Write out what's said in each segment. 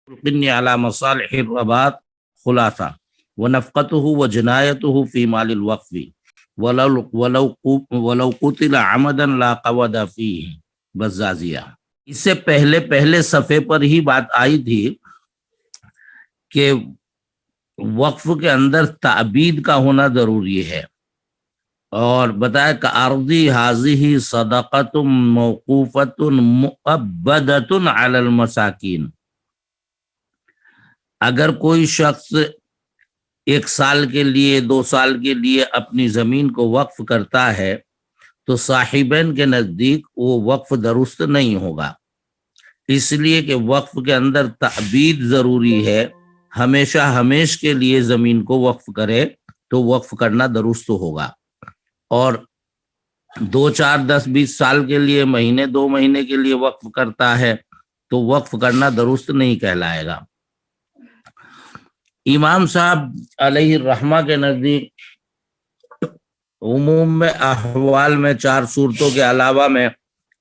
القني على مصالح الرباط خلاصة ونفقته وجنايته في مال الوقف ولو قتل عمدا لا قود فيه بزازیہ۔ اس سے پہلے صفحے پر ہی بات آئی تھی کہ وقف کے اندر تعبید کا ہونا ضروری ہے، اور بتایا کہ عرضی حاضی صدقۃ موقوفۃ مؤبدۃ علی المساکین۔ اگر کوئی شخص 1 سال کے لیے 2 سال کے لیے اپنی زمین کو وقف کرتا ہے تو صاحبین کے نزدیک وہ وقف درست نہیں ہوگا، اس لیے کہ وقف کے اندر تعبید ضروری ہے۔ ہمیشہ ہمیش کے لیے زمین کو وقف کرے تو وقف کرنا درست ہوگا، اور 2 4 10 20 سال کے لیے مہینے 2 مہینے کے لیے وقف کرتا ہے تو وقف کرنا درست نہیں کہلائے گا۔ امام صاحب علیہ الرحمہ کے نزدیک عموم میں احوال میں 4 صورتوں کے علاوہ میں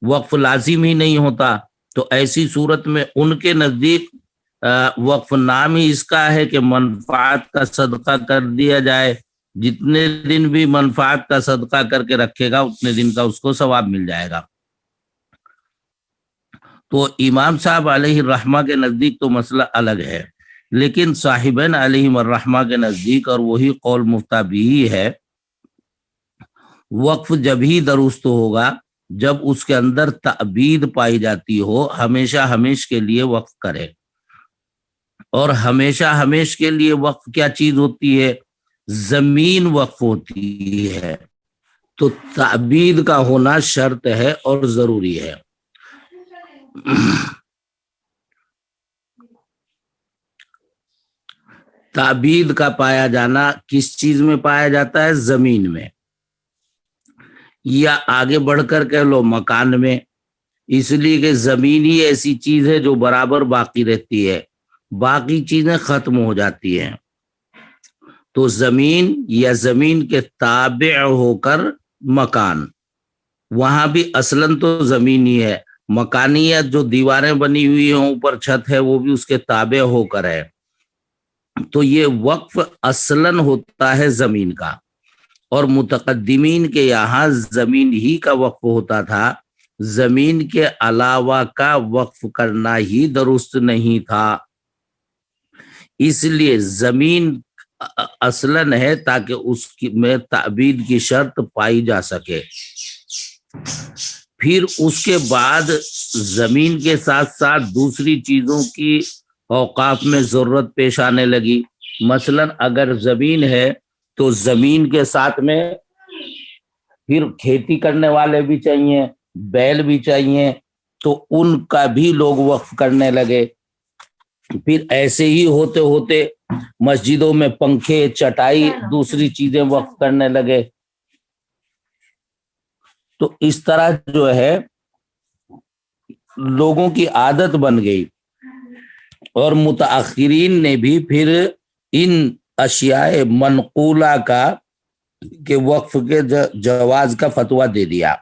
وقف لازم ہی نہیں ہوتا، تو ایسی صورت میں ان کے نزدیک وقف نام ہی اس کا ہے کہ منفعت کا صدقہ کر دیا جائے، جتنے دن بھی منفعت کا صدقہ کر کے رکھے گا اتنے دن کا اس کو ثواب مل جائے گا۔ تو امام صاحب علیہ الرحمہ کے نزدیک تو مسئلہ الگ ہے، لیکن صاحبین علیہم الرحمہ کے نزدیک، اور وہی قول مفتہ بھی ہے، وقف جب ہی درست ہوگا جب اس کے اندر تعبید پائی جاتی ہو، ہمیشہ ہمیش کے لیے وقف کرے۔ اور ہمیشہ ہمیش کے لیے وقف کیا چیز ہوتی ہے؟ زمین وقف ہوتی ہے، تو تعبید کا ہونا شرط ہے اور ضروری ہے۔ تعبید کا پایا جانا کس چیز میں پایا جاتا ہے؟ زمین میں، یا آگے بڑھ کر کہہ لو مکان میں، اس لیے کہ زمین ہی ایسی چیز ہے جو برابر باقی رہتی ہے، باقی چیزیں ختم ہو جاتی ہیں۔ تو زمین یا زمین کے تابع ہو کر مکان، وہاں بھی اصلاً تو زمین ہی ہے، مکانیت جو دیواریں بنی ہوئی ہیں اوپر چھت ہے وہ بھی اس کے تابع ہو کر ہے۔ تو یہ وقف اصلاً ہوتا ہے زمین کا، اور متقدمین کے یہاں زمین ہی کا وقف ہوتا تھا، زمین کے علاوہ کا وقف کرنا ہی درست نہیں تھا۔ اس لیے زمین اصلاً ہے تاکہ اس میں تعبید کی شرط پائی جا سکے۔ پھر اس کے بعد زمین کے ساتھ ساتھ دوسری چیزوں کی اوقاف میں ضرورت پیش آنے لگی۔ مثلاً اگر زمین ہے تو زمین کے ساتھ میں پھر کھیتی کرنے والے بھی چاہیے، بیل بھی چاہیے، تو ان کا بھی لوگ وقف کرنے لگے۔ پھر ایسے ہی ہوتے ہوتے مسجدوں میں پنکھے، چٹائی، دوسری چیزیں وقف کرنے لگے۔ تو اس طرح جو ہے لوگوں کی عادت بن گئی، اور متاخرین نے بھی پھر ان اشیاء منقولہ کا کہ وقف کے جواز کا فتویٰ دے دیا۔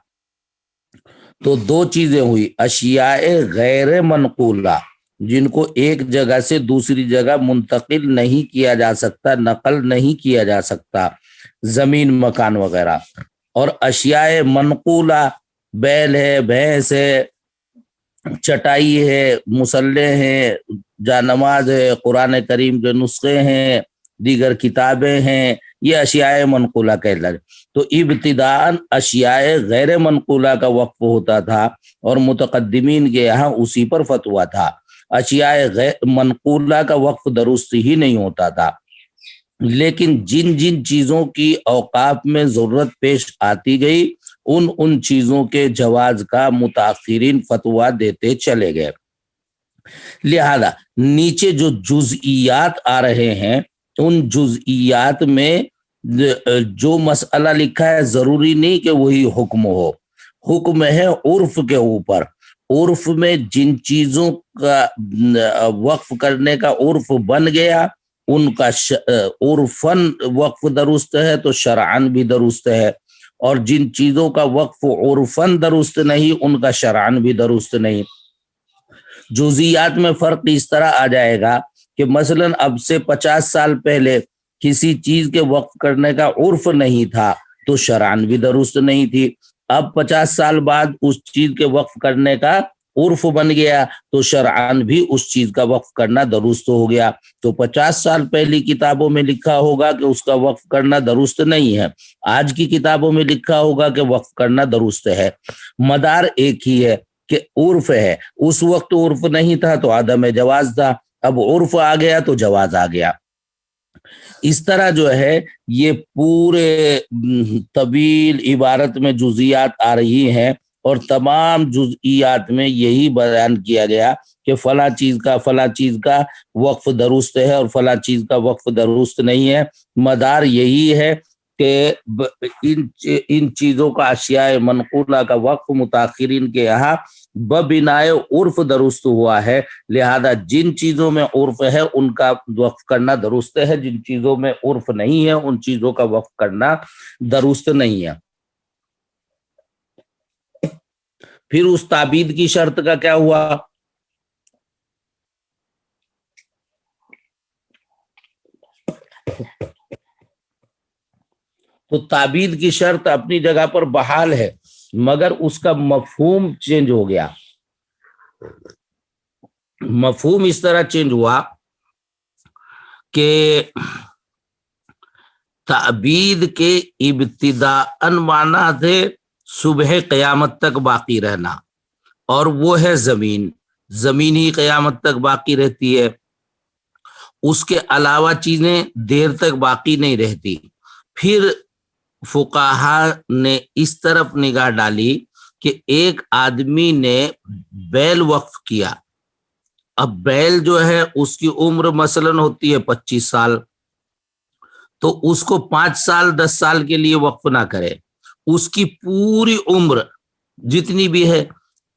تو 2 چیزیں ہوئی، اشیاء غیر منقولہ جن کو ایک جگہ سے دوسری جگہ منتقل نہیں کیا جا سکتا، نقل نہیں کیا جا سکتا، زمین، مکان وغیرہ، اور اشیاء منقولہ بیل ہے، بھینس ہے، چٹائی ہے، مصلح ہے، جانماز ہے، قرآن کریم کے نسخے ہیں، دیگر کتابیں ہیں، یہ اشیاء منقولہ کہلاتے۔ تو ابتداءً اشیاء غیر منقولہ کا وقف ہوتا تھا، اور متقدمین کے یہاں اسی پر فتویٰ تھا۔ اشیاء غیر منقولہ کا وقف درست ہی نہیں ہوتا تھا، لیکن جن جن چیزوں کی اوقاف میں ضرورت پیش آتی گئی ان چیزوں کے جواز کا متاخرین فتویٰ دیتے چلے گئے۔ لہذا نیچے جو جزئیات آ رہے ہیں ان جزئیات میں جو مسئلہ لکھا ہے ضروری نہیں کہ وہی حکم ہو، حکم ہے عرف کے اوپر۔ عرف میں جن چیزوں کا وقف کرنے کا عرف بن گیا ان کا عرفاً وقف درست ہے تو شرعاً بھی درست ہے، اور جن چیزوں کا وقف عرفاً درست نہیں ان کا شرعاً بھی درست نہیں۔ جزیات میں فرق اس طرح آ جائے گا کہ مثلا اب سے 50 سال پہلے کسی چیز کے وقف کرنے کا عرف نہیں تھا تو شرعن بھی درست نہیں تھی، اب 50 سال بعد اس چیز کے وقف کرنے کا عرف بن گیا تو شرعن بھی اس چیز کا وقف کرنا درست ہو گیا۔ تو 50 سال پہلی کتابوں میں لکھا ہوگا کہ اس کا وقف کرنا درست نہیں ہے، آج کی کتابوں میں لکھا ہوگا کہ وقف کرنا درست ہے، مدار ایک ہی ہے کہ عرف ہے، اس وقت عرف نہیں تھا تو عدم جواز تھا، اب عرف آ گیا تو جواز آ گیا۔ اس طرح جو ہے یہ پورے طویل عبارت میں جزئیات آ رہی ہیں اور تمام جزئیات میں یہی بیان کیا گیا کہ فلاں چیز کا وقف درست ہے اور فلاں چیز کا وقف درست نہیں ہے۔ مدار یہی ہے کہ ان چیزوں کا اشیاء منقولہ کا وقف متاخرین کے یہاں ببنائے عرف درست ہوا ہے، لہذا جن چیزوں میں عرف ہے ان کا وقف کرنا درست ہے، جن چیزوں میں عرف نہیں ہے ان چیزوں کا وقف کرنا درست نہیں ہے۔ پھر اس تعبید کی شرط کا کیا ہوا؟ تو تعبید کی شرط اپنی جگہ پر بحال ہے مگر اس کا مفہوم چینج ہو گیا۔ مفہوم اس طرح چینج ہوا کہ تعبید کے ابتداءً معنی تھے صبح قیامت تک باقی رہنا، اور وہ ہے زمین ہی قیامت تک باقی رہتی ہے، اس کے علاوہ چیزیں دیر تک باقی نہیں رہتی۔ پھر فقہا نے اس طرف نگاہ ڈالی کہ ایک آدمی نے بیل وقف کیا، اب بیل جو ہے اس کی عمر مثلاً ہوتی ہے 25 سال، تو اس کو 5 سال 10 سال کے لیے وقف نہ کرے، اس کی پوری عمر جتنی بھی ہے۔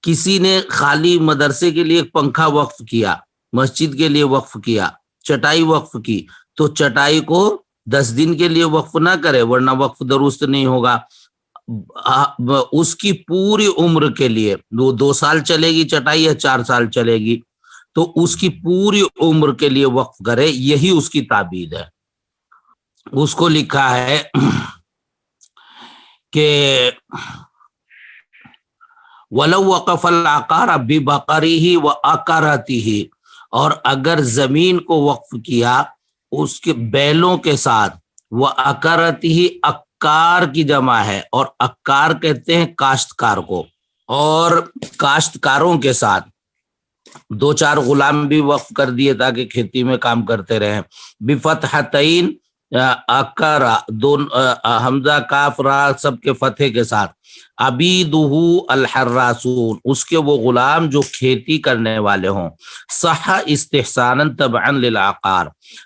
کسی نے خالی مدرسے کے لیے پنکھا وقف کیا، مسجد کے لیے وقف کیا، چٹائی وقف کی، تو چٹائی کو 10 دن کے لیے وقف نہ کرے ورنہ وقف درست نہیں ہوگا۔ اس کی پوری عمر کے لیے وہ 2 سال چلے گی چٹائی یا 4 سال چلے گی، تو اس کی پوری عمر کے لیے وقف کرے، یہی اس کی تعبید ہے۔ اس کو لکھا ہے کہ وَلَوْ وَقَفَ الْعَقَارَ بِبَقَرِهِ وَأَقَرَتِهِ، اور اگر زمین کو وقف کیا اس کے بیلوں کے ساتھ، وَأَقَرَتِهِ اکار کی جمع ہے، اور اکار کہتے ہیں کاشتکار کو، اور کاشتکاروں کے ساتھ 2-4 غلام بھی وقف کر دیے تاکہ کھیتی میں کام کرتے رہیں۔ بفتحتین اکرا، حمزہ کاف را سب کے فتح کے ساتھ، عبیدہ الحراسون، اس کے وہ غلام جو کھیتی کرنے والے ہوں، صح استحسانا تبعا للعقار،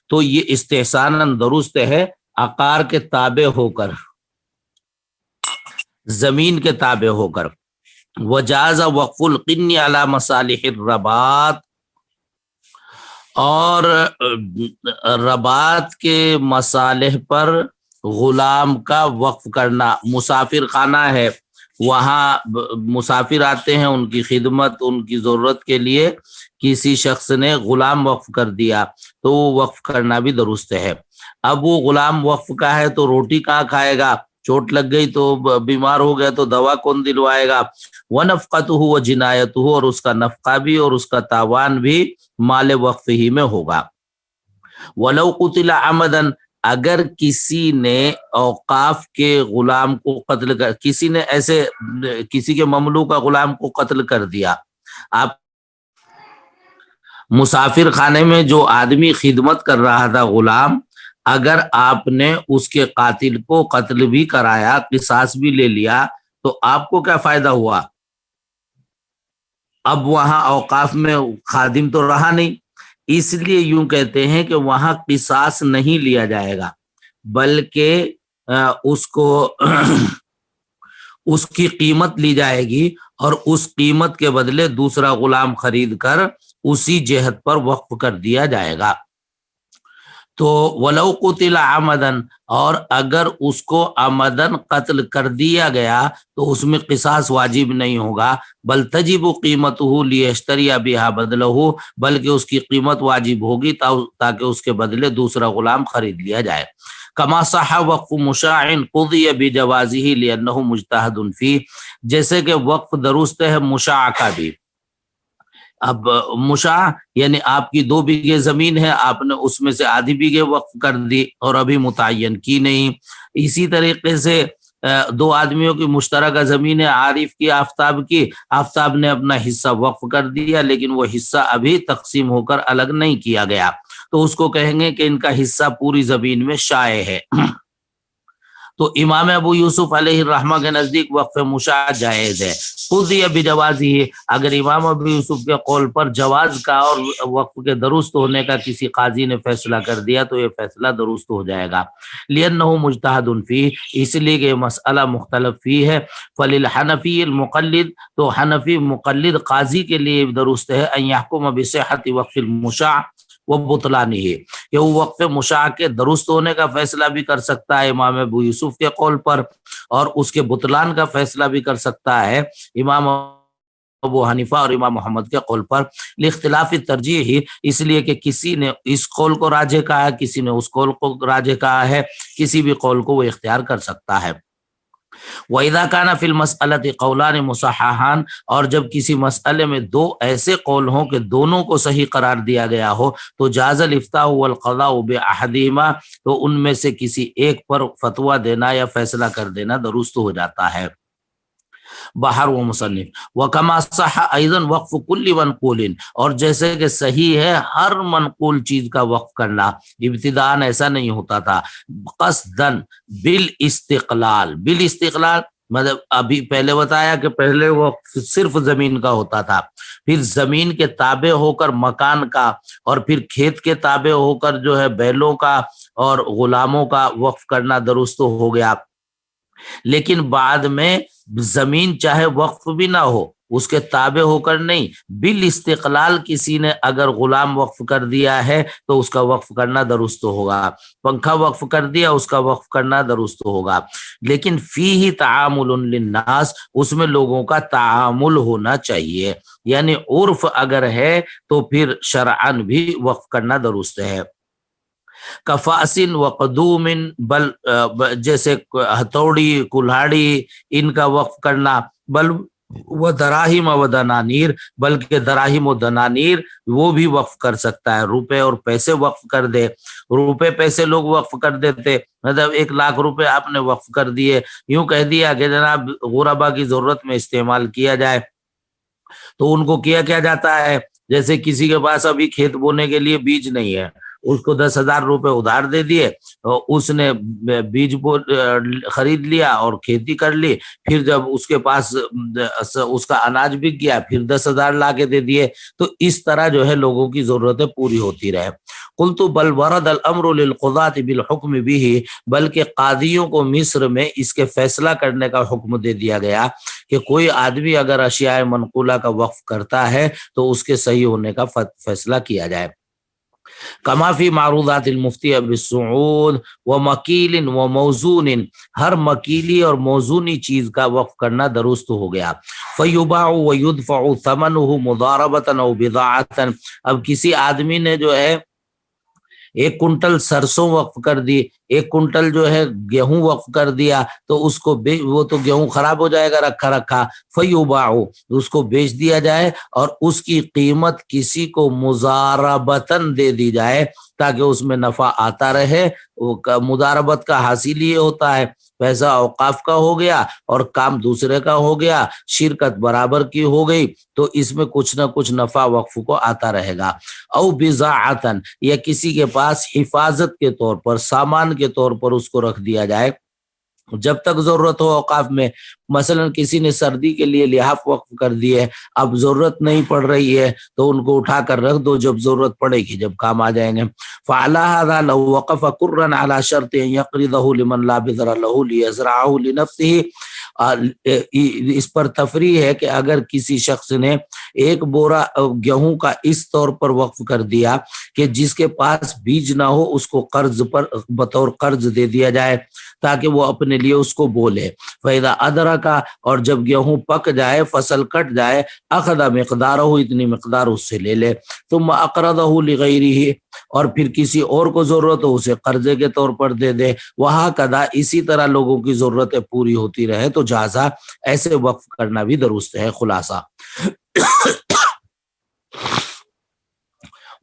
تو یہ استحسانا درست ہے عقار کے تابع ہو کر، زمین کے تابع ہو کر۔ وجاز وقف القن علی مصالح الرباط، اور رباط کے مصالح پر غلام کا وقف کرنا۔ مسافر خانہ ہے، وہاں مسافر آتے ہیں، ان کی خدمت ان کی ضرورت کے لیے کسی شخص نے غلام وقف کر دیا تو وہ وقف کرنا بھی درست ہے۔ اب وہ غلام وقف کا ہے تو روٹی کہاں کھائے گا، چوٹ لگ گئی تو بیمار ہو گیا تو دوا کون دلوائے گا، وَنَفْقَتُهُ وَجِنَایَتُهُ، اور اس کا نفقہ بھی اور اس کا تاوان بھی مال وقف ہی میں ہوگا۔ وَلَوْ قُتِلَ عَمَدًا، اگر کسی نے اوقاف کے غلام کو قتل کر، کسی نے ایسے کسی کے مملوکہ غلام کو قتل کر دیا، آپ مسافر خانے میں جو آدمی خدمت کر رہا تھا غلام، اگر آپ نے اس کے قاتل کو قتل بھی کرایا، قصاص بھی لے لیا، تو آپ کو کیا فائدہ ہوا؟ اب وہاں اوقاف میں خادم تو رہا نہیں، اس لیے یوں کہتے ہیں کہ وہاں قصاص نہیں لیا جائے گا، بلکہ اس کو اس کی قیمت لی جائے گی، اور اس قیمت کے بدلے دوسرا غلام خرید کر اسی جہت پر وقف کر دیا جائے گا۔ تو ولو قتل عمدن، اور اگر اس کو عمدن قتل کر دیا گیا تو اس میں قصاص واجب نہیں ہوگا، بل تجب قیمتہ لیشتری بہا بدلہ، بلکہ اس کی قیمت واجب ہوگی تاکہ اس کے بدلے دوسرا غلام خرید لیا جائے۔ کما صح وقف مشاع قضی بجوازہ لانہ مجتہد فیہ، جیسے کہ وقف درست ہے مشاع کا بھی۔ اب مشاع یعنی آپ کی 2 بیگھے زمین ہے، آپ نے اس میں سے آدھی بیگھے وقف کر دی اور ابھی متعین کی نہیں۔ اسی طریقے سے 2 آدمیوں کی مشترکہ زمین ہے، عارف کی آفتاب کی، آفتاب نے اپنا حصہ وقف کر دیا لیکن وہ حصہ ابھی تقسیم ہو کر الگ نہیں کیا گیا، تو اس کو کہیں گے کہ ان کا حصہ پوری زمین میں شائع ہے۔ تو امام ابو یوسف علیہ الرحمہ کے نزدیک وقف مشاع جائز ہے۔ قضی بجوازہ، اگر امام ابو یوسف کے قول پر جواز کا اور وقف کے درست ہونے کا کسی قاضی نے فیصلہ کر دیا تو یہ فیصلہ درست ہو جائے گا، لأنہ مجتہد فیہ، اس لیے کہ یہ مسئلہ مختلف فی ہے۔ فللحنفی المقلد، تو حنفی مقلد قاضی کے لیے درست ہے ان یحکم بصحت وقف المشاع وہ بطلانی ہے، کہ وہ وقف مشاع کے درست ہونے کا فیصلہ بھی کر سکتا ہے امام ابو یوسف کے قول پر، اور اس کے بطلان کا فیصلہ بھی کر سکتا ہے امام ابو حنیفہ اور امام محمد کے قول پر، لاختلاف ترجیح، اس لیے کہ کسی نے اس قول کو راجح کہا ہے، کسی نے اس قول کو راجح کہا ہے، کسی بھی قول کو وہ اختیار کر سکتا ہے۔ وَإِذَا كَانَ فِي الْمَسْأَلَةِ قَوْلَانِ مُصَحَّحَانِ، اور جب کسی مسئلے میں 2 ایسے قول ہوں کہ دونوں کو صحیح قرار دیا گیا ہو تو جاز الافتاء والقضاء بأحدهما، تو ان میں سے کسی ایک پر فتویٰ دینا یا فیصلہ کر دینا درست ہو جاتا ہے۔ بہر و مصنف وکما صح ایضا وقف کل منقول، اور جیسے کہ صحیح ہے ہر منقول چیز کا وقف کرنا، ابتداءً ایسا نہیں ہوتا تھا، قصداً بالاستقلال، بالاستقلال مطلب ابھی پہلے بتایا کہ پہلے وقف صرف زمین کا ہوتا تھا، پھر زمین کے تابع ہو کر مکان کا، اور پھر کھیت کے تابع ہو کر جو ہے بیلوں کا اور غلاموں کا وقف کرنا درست ہو گیا، لیکن بعد میں زمین چاہے وقف بھی نہ ہو اس کے تابع ہو کر نہیں، بالاستقلال کسی نے اگر غلام وقف کر دیا ہے تو اس کا وقف کرنا درست ہوگا، پنکھا وقف کر دیا اس کا وقف کرنا درست ہوگا، لیکن فیہ تعامل للناس، اس میں لوگوں کا تعامل ہونا چاہیے، یعنی عرف اگر ہے تو پھر شرعاً بھی وقف کرنا درست ہے۔ کفاسن و قدوم، بل جیسے ہتھوڑی کلہاڑی ان کا وقف کرنا، بل وہ دراہم و دنانیر، بلکہ دراہم و دنانیر وہ بھی وقف کر سکتا ہے، روپے اور پیسے وقف کر دے، روپے پیسے لوگ وقف کر دیتے، مطلب 1 لاکھ روپے آپ نے وقف کر دیے، یوں کہہ دیا کہ جناب غربا کی ضرورت میں استعمال کیا جائے، تو ان کو کیا جاتا ہے، جیسے کسی کے پاس ابھی کھیت بونے کے لیے بیج نہیں ہے، اس کو 10,000 روپے ادھار دے دیے، اس نے بیج خرید لیا اور کھیتی کر لی، پھر جب اس کے پاس اس کا اناج بک گیا پھر 10,000 لا کے دے دیے، تو اس طرح جو ہے لوگوں کی ضرورتیں پوری ہوتی رہے۔ قلت بل ورد الامر للقضاة بالحکم به، بلکہ قاضیوں کو مصر میں اس کے فیصلہ کرنے کا حکم دے دیا گیا کہ کوئی آدمی اگر اشیاء منقولہ کا وقف کرتا ہے تو اس کے صحیح ہونے کا فیصلہ کیا جائے۔ کما فی معروضات المفتی بالصعود و مکیل و موزون، ہر مکیلی اور موزونی چیز کا وقف کرنا درست ہو گیا۔ فیباع و یدفع ثمنه مضاربۃ او بضاعۃ، اب کسی آدمی نے جو ہے 1 کنٹل سرسوں وقف کر دی، 1 کنٹل جو ہے گیہوں وقف کر دیا، تو اس کو وہ تو گیہوں خراب ہو جائے گا رکھا، فیباع اس کو بیچ دیا جائے اور اس کی قیمت کسی کو مضاربتاً دے دی جائے تاکہ اس میں نفع آتا رہے۔ مضاربت کا حاصل یہ ہوتا ہے پیسہ اوقاف کا ہو گیا اور کام دوسرے کا ہو گیا، شرکت برابر کی ہو گئی، تو اس میں کچھ نہ کچھ نفع وقف کو آتا رہے گا۔ او بضاعتاً، یا کسی کے پاس حفاظت کے طور پر سامان کے طور پر اس کو رکھ دیا جائے جب تک ضرورت ہو اوقاف میں، مثلا کسی نے سردی کے لیے لحاف وقف کر دیے، اب ضرورت نہیں پڑ رہی ہے تو ان کو اٹھا کر رکھ دو، جب ضرورت پڑے گی جب کام آ جائیں گے۔ فعلی ھذا لو وقف قرا علی شرط ان یقرضه لمن لا بذر له لیزرعه لنفسه، اس پر تفریح ہے کہ اگر کسی شخص نے ایک بورا گیہوں کا اس طور پر وقف کر دیا کہ جس کے پاس بیج نہ ہو اس کو قرض پر بطور قرض دے دیا جائے تاکہ وہ اپنے لیے اس کو بولے، فَإِذَا أَدْرَكَ، اور جب گیہوں پک جائے، فصل کٹ جائے، أَخَذَ مِقْدَارَهُ، اتنی مقدار اس سے لے لے، ثُمَّ أَقْرَضَهُ لِغَيْرِهِ، اور پھر کسی اور کو ضرورت ہو اسے قرضے کے طور پر دے دے، وَهَكَذَا، اسی طرح لوگوں کی ضرورتیں پوری ہوتی رہے تو جازا، ایسے وقف کرنا بھی درست ہے۔ خلاصہ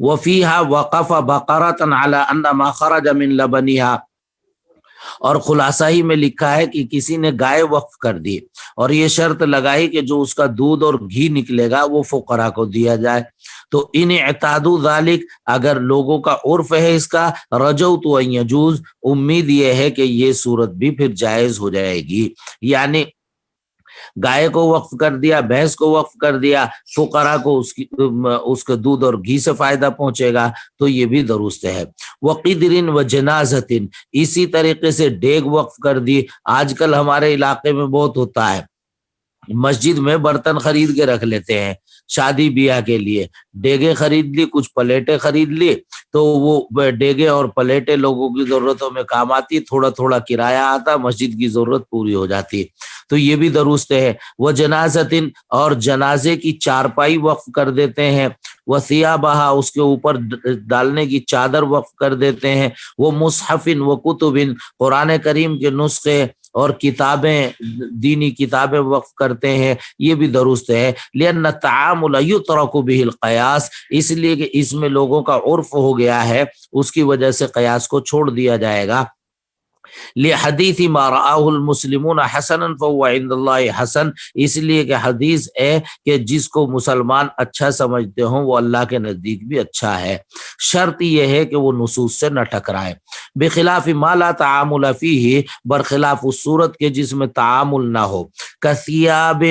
وَفِيهَا وَقَفَ بَقَرَةً عَلَىٰ أَنَّ مَا خَرَجَ مِن لَبَنِهَا، اور خلاصہ ہی میں لکھا ہے کہ کسی نے گائے وقف کر دی اور یہ شرط لگائی کہ جو اس کا دودھ اور گھی نکلے گا وہ فقراء کو دیا جائے، تو ان اعتادوا ذالک، اگر لوگوں کا عرف ہے اس کا، رجوت ان یجوز، امید یہ ہے کہ یہ صورت بھی پھر جائز ہو جائے گی، یعنی گائے کو وقف کر دیا، بھینس کو وقف کر دیا، فقراء کو اس کے دودھ اور گھی سے فائدہ پہنچے گا تو یہ بھی درست ہے۔ وقدر و جنازت، اسی طریقے سے ڈیگ وقف کر دی، آج کل ہمارے علاقے میں بہت ہوتا ہے، مسجد میں برتن خرید کے رکھ لیتے ہیں شادی بیاہ کے لیے، ڈیگے خرید لی، کچھ پلیٹیں خرید لی، تو وہ ڈیگے اور پلیٹیں لوگوں کی ضرورتوں میں کام آتی، تھوڑا تھوڑا کرایہ آتا، مسجد کی ضرورت پوری ہو جاتی، تو یہ بھی درست ہے۔ وہ جنازتن، اور جنازے کی چارپائی وقف کر دیتے ہیں، وہ ثیابہا، اس کے اوپر ڈالنے کی چادر وقف کر دیتے ہیں، وہ مصحفن و کتبن، قرآن کریم کے نسخے اور کتابیں، دینی کتابیں وقف کرتے ہیں، یہ بھی درست ہے۔ لأن التعامل یترک به القیاس، اس لیے کہ اس میں لوگوں کا عرف ہو گیا ہے، اس کی وجہ سے قیاس کو چھوڑ دیا جائے گا۔ لحدیث ما رآہ المسلمون حسنا فهو عند اللہ حسن، اس لیے کہ حدیث ہے کہ جس کو مسلمان اچھا سمجھتے ہوں وہ اللہ کے نزدیک بھی اچھا ہے، شرط یہ ہے کہ وہ نصوص سے نہ ٹکرائے۔ بخلاف ما لا تعامل فیہ، برخلاف اس صورت کے جس میں تعامل نہ ہو، کثیاب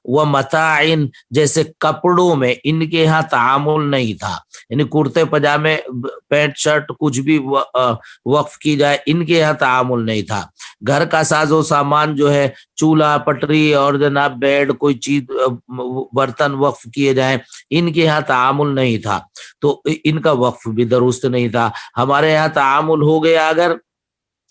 و متاعن، جیسے کپڑوں میں ان کے ہاں تعامل نہیں تھا، یعنی کرتے پجامے، پینٹ شرٹ کچھ بھی وقف کی جائے، ان کے یہاں تعامل نہیں تھا۔ گھر کا ساز و سامان جو ہے، چولہا، پٹری اور جناب بیڈ، کوئی چیز، برتن وقف کیے جائیں، ان کے یہاں تعامل نہیں تھا تو ان کا وقف بھی درست نہیں تھا۔ ہمارے یہاں تعامل ہو گیا، اگر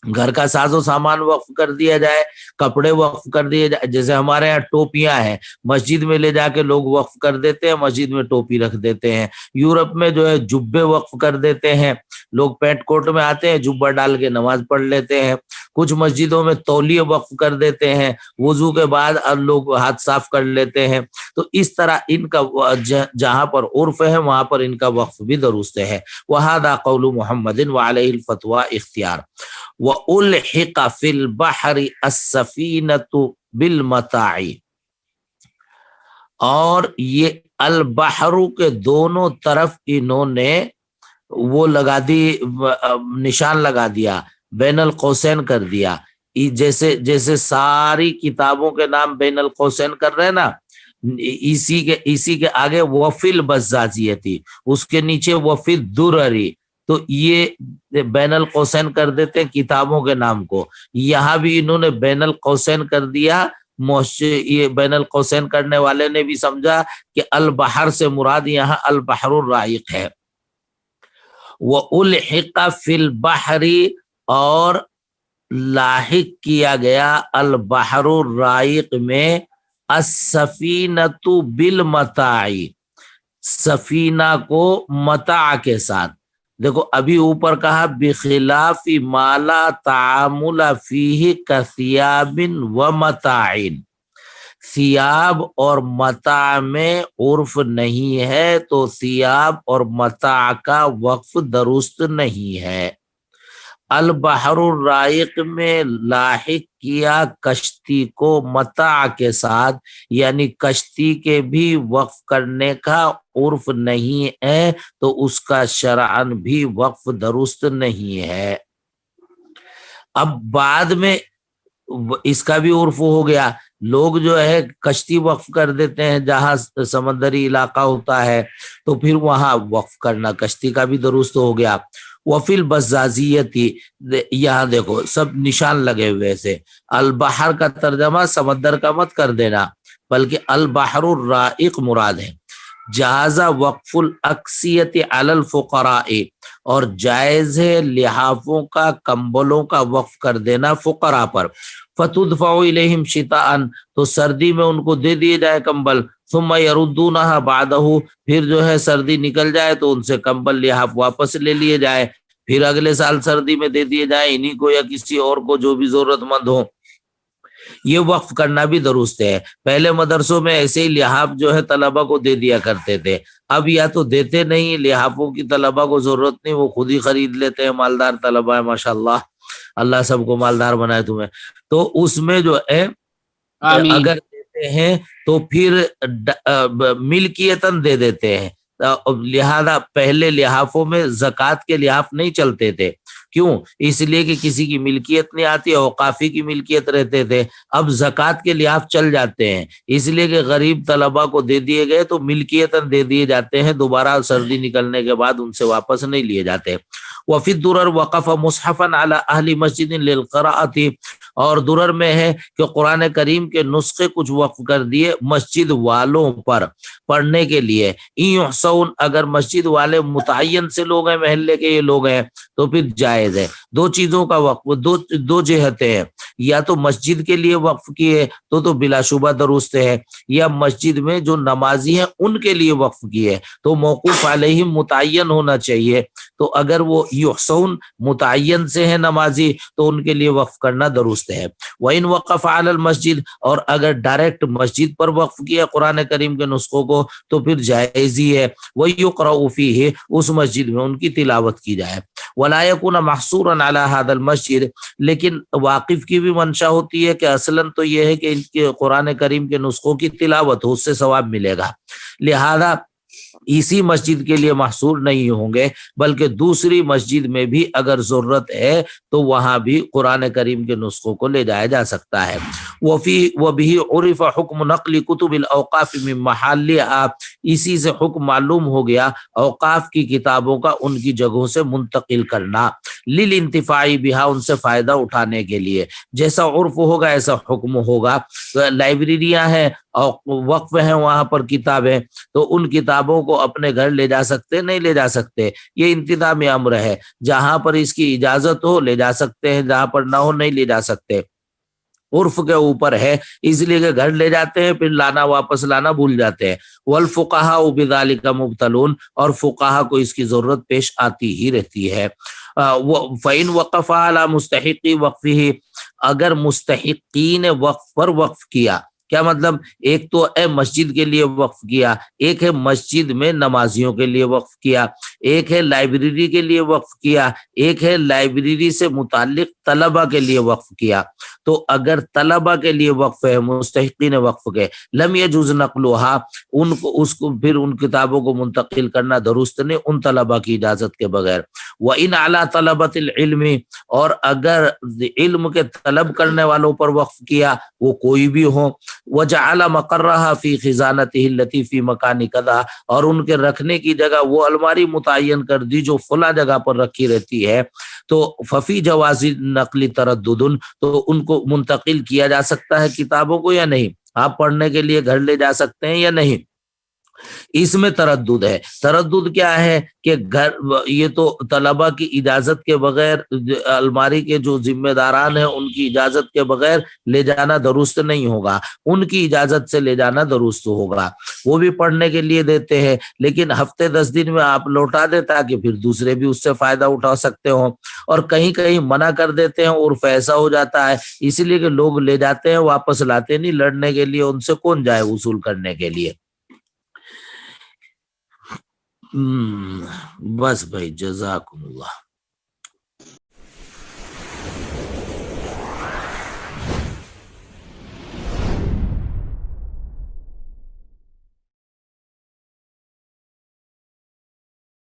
گھر کا ساز و سامان وقف کر دیا جائے، کپڑے وقف کر دیے جائے، جیسے ہمارے یہاں ٹوپیاں ہیں، مسجد میں لے جا کے لوگ وقف کر دیتے ہیں، مسجد میں ٹوپی رکھ دیتے ہیں۔ یورپ میں جو ہے جبے وقف کر دیتے ہیں، لوگ پینٹ کوٹ میں آتے ہیں، جبہ ڈال کے نماز پڑھ لیتے ہیں۔ کچھ مسجدوں میں تولیے وقف کر دیتے ہیں، وضو کے بعد لوگ ہاتھ صاف کر لیتے ہیں۔ تو اس طرح ان کا جہاں پر عرف ہے وہاں پر ان کا وقف بھی درست ہے۔ وَهَذَا قَوْلُ مُحَمَّدٍ وَعَلَيْهِ الْفَتْوَى اختیار۔ وَأُلْحِقَ فِي الْبَحْرِ السَّفِينَةُ بِالْمَتَاعِ، اور یہ البحر کے دونوں طرف انہوں نے وہ لگا دی، نشان لگا دیا، بین القوسین کر دیا، جیسے ساری کتابوں کے نام بین القوسین کر رہے نا، اسی کے آگے وفی البزازیتی، اس کے نیچے وفی الدرری، تو یہ بین القوسین کر دیتے ہیں کتابوں کے نام کو، یہاں بھی انہوں نے بین القوسین کر دیا۔ یہ بین القوسین کرنے والے نے بھی سمجھا کہ البحر سے مراد یہاں البحر الرائق ہے۔ وَأُلْحِقَ فِي الْبَحْرِ، اور لاحق کیا گیا البحر الرائق میں السفینۃ بالمتاع، سفینہ کو متاع کے ساتھ۔ دیکھو ابھی اوپر کہا بخلاف ما لا تعامل فیہ کثیاب و متاع، ثیاب اور متاع میں عرف نہیں ہے تو ثیاب اور متاع کا وقف درست نہیں ہے۔ البحر الرائق میں لاحق کیا کشتی کو متاع کے ساتھ، یعنی کشتی کے بھی وقف کرنے کا عرف نہیں ہے تو اس کا شرعاً بھی وقف درست نہیں ہے۔ اب بعد میں اس کا بھی عرف ہو گیا، لوگ جو ہے کشتی وقف کر دیتے ہیں، جہاں سمندری علاقہ ہوتا ہے تو پھر وہاں وقف کرنا کشتی کا بھی درست ہو گیا۔ وفل بزازیتی، یہاں دیکھو سب نشان لگے ہوئے سے، البحر کا ترجمہ سمندر کا مت کر دینا، بلکہ البحر الرائق مراد ہے۔ جہازہ وقف الاکسیت علی الفقراء، اور جائز ہے لحافوں کا کمبلوں کا وقف کر دینا فقراء پر۔ فتدفع الیہم شتاء، تو سردی میں ان کو دے دیے جائے کمبل، ثم یردونہا بعدہ، پھر جو ہے سردی نکل جائے تو ان سے کمبل لحاف واپس لے لیے جائے، پھر اگلے سال سردی میں دے دیے جائیں انہی کو یا کسی اور کو جو بھی ضرورت مند ہو۔ یہ وقف کرنا بھی درست ہے۔ پہلے مدرسوں میں ایسے ہی لحاف جو ہے طلبہ کو دے دیا کرتے تھے، اب یا تو دیتے نہیں، لحافوں کی طلبہ کو ضرورت نہیں، وہ خود ہی خرید لیتے ہیں، مالدار طلبہ ہے ماشاءاللہ، اللہ سب کو مالدار بنائے تمہیں۔ تو اس میں جو ہے آمین۔ اگر دیتے ہیں تو پھر ملکیتاً دے دیتے ہیں، لہذا پہلے لحافوں میں زکوٰۃ کے لحاف نہیں چلتے تھے، کیوں؟ اس لیے کہ کسی کی ملکیت نہیں آتی، اوقافی کی ملکیت رہتے تھے۔ اب زکوٰۃ کے لحاف چل جاتے ہیں، اس لیے کہ غریب طلبہ کو دے دیے گئے تو ملکیتاً دے دیے جاتے ہیں، دوبارہ سردی نکلنے کے بعد ان سے واپس نہیں لیے جاتے۔ وفی الدرر وقف مصحفا علی اہل مسجد للقراءۃ، اور درر میں ہے کہ قرآن کریم کے نسخے کچھ وقف کر دیے مسجد والوں پر پڑھنے کے لیے۔ ان یحصون، اگر مسجد والے متعین سے لوگ ہیں، محلے کے یہ لوگ ہیں تو پھر جائز ہے۔ دو چیزوں کا وقف، دو جہتیں ہیں، یا تو مسجد کے لیے وقف کیے تو بلا شبہ درست ہے، یا مسجد میں جو نمازی ہیں ان کے لیے وقف کیے تو موقوف علیہم متعین ہونا چاہیے۔ تو اگر وہ یحصون متعین سے ہیں نمازی تو ان کے لیے وقف کرنا درست ہے۔ وَإِنْ وَقَفَ عَلَى الْمَسْجِدِ، اور اگر ڈائریکٹ مسجد پر وقف کیا قرآن کریم کے نسخوں کو تو پھر جائز ہی ہے۔ وَيُقْرَأُ فِيهِ، اس مسجد میں ان کی تلاوت کی جائے۔ وَلَا يَكُونَ مَحْصُورًا عَلَى هَذَا الْمَسْجِدِ، لیکن واقف کی بھی منشا ہوتی ہے کہ اصلاً تو یہ ہے کہ ان کے قرآن کریم کے نسخوں کی تلاوت ہو، اس سے ثواب ملے گا، لہذا اسی مسجد کے لیے محصور نہیں ہوں گے، بلکہ دوسری مسجد میں بھی اگر ضرورت ہے تو وہاں بھی قرآن کریم کے نسخوں کو لے جایا جا سکتا ہے۔ وَبِهِ عُرِفَ حُکْمُ نَقْلِ کُتُبِ الْأَوْقَافِ مِن مَحَلِّهَا، اسی سے حکم معلوم ہو گیا اوقاف کی کتابوں کا ان کی جگہوں سے منتقل کرنا، لِلْانْتِفَاعِ بِهَا، ان سے فائدہ اٹھانے کے لیے، جیسا عرف ہوگا ایسا حکم ہوگا۔ لائبریریاں ہیں اور وقف ہیں وہاں پر کتابیں، تو ان کتابوں کو اپنے گھر لے جا سکتے نہیں لے جا سکتے، یہ انتظامی امر ہے، جہاں پر اس کی اجازت ہو لے جا سکتے ہیں، جہاں پر نہ ہو نہیں لے جا سکتے، عرف کے اوپر ہے، اس لیے کہ گھر لے جاتے ہیں پھر لانا واپس لانا بھول جاتے ہیں۔ والفقہاء بذلک مبتلون، اور فقہا کو اس کی ضرورت پیش آتی ہی رہتی ہے۔ فإن وقف علی مستحقی وقفہ، اگر مستحقین وقف پر وقف کیا، کیا مطلب؟ ایک تو ہے مسجد کے لیے وقف کیا، ایک ہے مسجد میں نمازیوں کے لیے وقف کیا، ایک ہے لائبریری کے لیے وقف کیا، ایک ہے لائبریری سے متعلق طلبہ کے لیے وقف کیا۔ تو اگر طلبہ کے لیے وقف ہے، مستحقین وقف کے، لم یجوز نقلھا، ان کو اس کو پھر ان کتابوں کو منتقل کرنا درست نہیں ان طلبہ کی اجازت کے بغیر۔ وَإِنْ عَلَى طَلَبَةِ الْعِلْمِ، اور اگر علم کے طلب کرنے والوں پر وقف کیا وہ کوئی بھی ہو، وَجَعَلَ مَقَرَّهَا فِي خِزَانَتِهِ الَّتِي فِي مَكَانِ كَذَا، اور ان کے رکھنے کی جگہ وہ الماری متعین کر دی جو فلاں جگہ پر رکھی رہتی ہے، تو ففی جواز نقل تردد، تو ان کو منتقل کیا جا سکتا ہے کتابوں کو یا نہیں، آپ پڑھنے کے لیے گھر لے جا سکتے ہیں یا نہیں، اس میں تردد ہے۔ تردد کیا ہے کہ گھر، یہ تو طلبہ کی اجازت کے بغیر، الماری کے جو ذمہ داران ہیں ان کی اجازت کے بغیر لے جانا درست نہیں ہوگا، ان کی اجازت سے لے جانا درست ہوگا۔ وہ بھی پڑھنے کے لیے دیتے ہیں لیکن ہفتے 10 دن میں آپ لوٹا دیں تاکہ پھر دوسرے بھی اس سے فائدہ اٹھا سکتے ہوں، اور کہیں کہیں منع کر دیتے ہیں، عرف ایسا ہو جاتا ہے اس لیے کہ لوگ لے جاتے ہیں واپس لاتے نہیں، لڑنے کے لیے ان سے کون جائے وصول کرنے کے لیے۔ بس بھائی، جزاکم اللہ۔